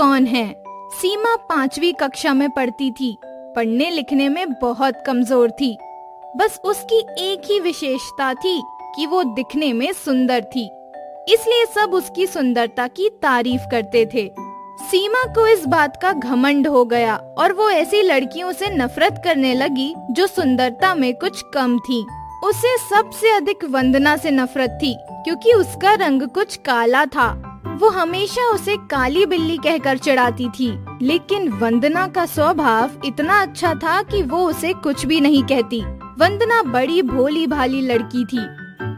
कौन हैं? सीमा 5वीं कक्षा में पढ़ती थी। पढ़ने लिखने में बहुत कमजोर थी। बस उसकी एक ही विशेषता थी कि वो दिखने में सुंदर थी, इसलिए सब उसकी सुंदरता की तारीफ करते थे। सीमा को इस बात का घमंड हो गया और वो ऐसी लड़कियों से नफरत करने लगी जो सुंदरता में कुछ कम थी। उसे सबसे अधिक वंदना से नफरत थी, क्योंकि उसका रंग कुछ काला था। वो हमेशा उसे काली बिल्ली कहकर चिढ़ाती थी, लेकिन वंदना का स्वभाव इतना अच्छा था कि वो उसे कुछ भी नहीं कहती। वंदना बड़ी भोली भाली लड़की थी,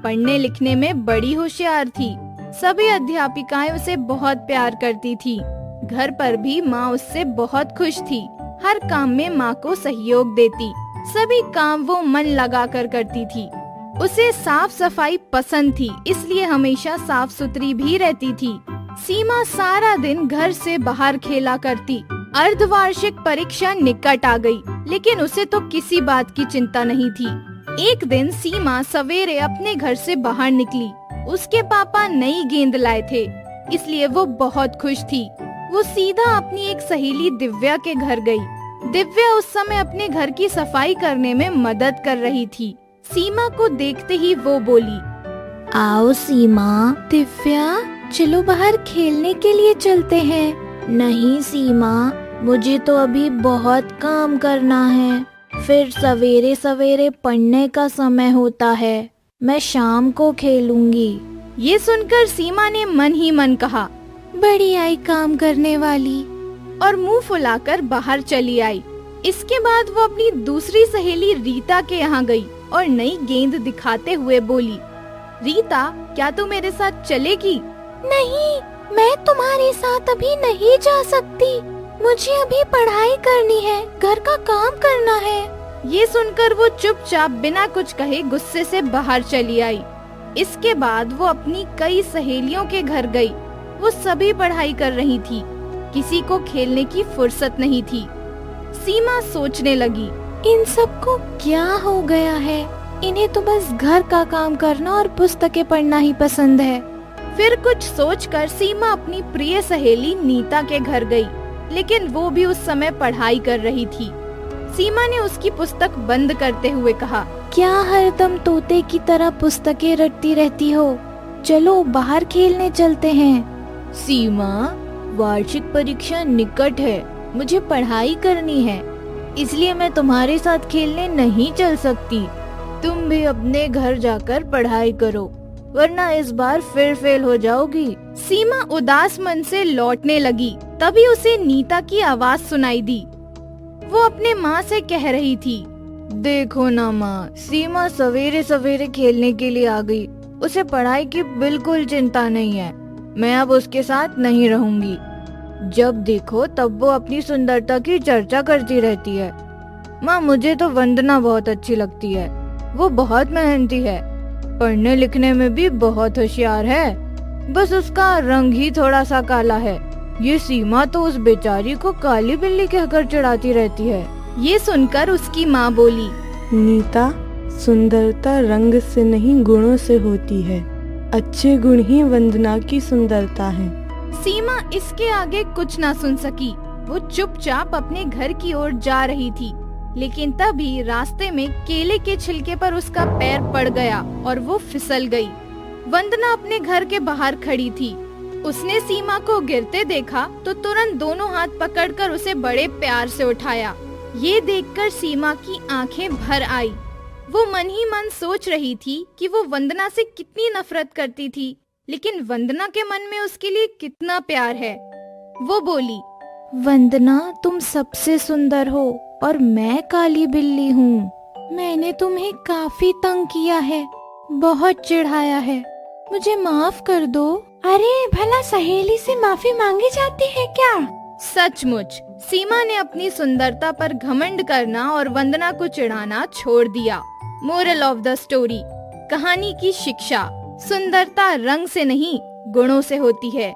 पढ़ने लिखने में बड़ी होशियार थी। सभी अध्यापिकाएं उसे बहुत प्यार करती थी। घर पर भी माँ उससे बहुत खुश थी। हर काम में माँ को सहयोग देती। सभी काम वो मन लगाकर करती थी। उसे साफ सफाई पसंद थी, इसलिए हमेशा साफ सुथरी भी रहती थी। सीमा सारा दिन घर से बाहर खेला करती। अर्धवार्षिक परीक्षा निकट आ गई, लेकिन उसे तो किसी बात की चिंता नहीं थी। एक दिन सीमा सवेरे अपने घर से बाहर निकली। उसके पापा नई गेंद लाए थे, इसलिए वो बहुत खुश थी। वो सीधा अपनी एक सहेली दिव्या के घर गई। दिव्या उस समय अपने घर की सफाई करने में मदद कर रही थी। सीमा को देखते ही वो बोली, आओ सीमा। दिव्या, चलो बाहर खेलने के लिए चलते हैं। नहीं सीमा, मुझे तो अभी बहुत काम करना है। फिर सवेरे सवेरे पढ़ने का समय होता है। मैं शाम को खेलूंगी। ये सुनकर सीमा ने मन ही मन कहा, बड़ी आई काम करने वाली, और मुंह फुलाकर बाहर चली आई। इसके बाद वो अपनी दूसरी सहेली रीता के यहाँ गई और नई गेंद दिखाते हुए बोली, रीता, क्या तू मेरे साथ चलेगी? नहीं, मैं तुम्हारे साथ अभी नहीं जा सकती। मुझे अभी पढ़ाई करनी है, घर का काम करना है। ये सुनकर वो चुपचाप बिना कुछ कहे गुस्से से बाहर चली आई। इसके बाद वो अपनी कई सहेलियों के घर गई। वो सभी पढ़ाई कर रही थी, किसी को खेलने की फुर्सत नहीं थी। सीमा सोचने लगी, इन सबको क्या हो गया है? इन्हें तो बस घर का काम करना और पुस्तकें पढ़ना ही पसंद है। फिर कुछ सोचकर सीमा अपनी प्रिय सहेली नीता के घर गई, लेकिन वो भी उस समय पढ़ाई कर रही थी। सीमा ने उसकी पुस्तक बंद करते हुए कहा, क्या हरदम तोते की तरह पुस्तकें रटती रहती हो? चलो बाहर खेलने चलते हैं। सीमा, वार्षिक परीक्षा निकट है, मुझे पढ़ाई करनी है, इसलिए मैं तुम्हारे साथ खेलने नहीं चल सकती। तुम भी अपने घर जाकर पढ़ाई करो, वरना इस बार फिर फेल हो जाओगी। सीमा उदास मन से लौटने लगी। तभी उसे नीता की आवाज सुनाई दी। वो अपने माँ से कह रही थी, देखो ना माँ, सीमा सवेरे सवेरे खेलने के लिए आ गई। उसे पढ़ाई की बिल्कुल चिंता नहीं है। मैं अब उसके साथ नहीं रहूंगी। जब देखो तब वो अपनी सुंदरता की चर्चा करती रहती है। माँ, मुझे तो वंदना बहुत अच्छी लगती है। वो बहुत मेहनती है, पढ़ने लिखने में भी बहुत होशियार है। बस उसका रंग ही थोड़ा सा काला है। ये सीमा तो उस बेचारी को काली बिल्ली कहकर चिढ़ाती रहती है। ये सुनकर उसकी माँ बोली, नीता, सुंदरता रंग से नहीं गुणों से होती है। अच्छे गुण ही वंदना की सुंदरता है। सीमा इसके आगे कुछ ना सुन सकी। वो चुपचाप अपने घर की ओर जा रही थी, लेकिन तभी रास्ते में केले के छिलके पर उसका पैर पड़ गया और वो फिसल गई। वंदना अपने घर के बाहर खड़ी थी। उसने सीमा को गिरते देखा तो तुरंत दोनों हाथ पकड़कर उसे बड़े प्यार से उठाया। ये देखकर सीमा की आंखें भर आई। वो मन ही मन सोच रही थी कि वो वंदना से कितनी नफरत करती थी, लेकिन वंदना के मन में उसके लिए कितना प्यार है। वो बोली, वंदना, तुम सबसे सुंदर हो और मैं काली बिल्ली हूँ। मैंने तुम्हें काफी तंग किया है, बहुत चिढ़ाया है। मुझे माफ कर दो। अरे भला सहेली से माफी मांगी जाती है क्या? सचमुच सीमा ने अपनी सुंदरता पर घमंड करना और वंदना को चिढ़ाना छोड़ दिया। मोरल ऑफ द स्टोरी, कहानी की शिक्षा, सुंदरता रंग से नहीं गुणों से होती है।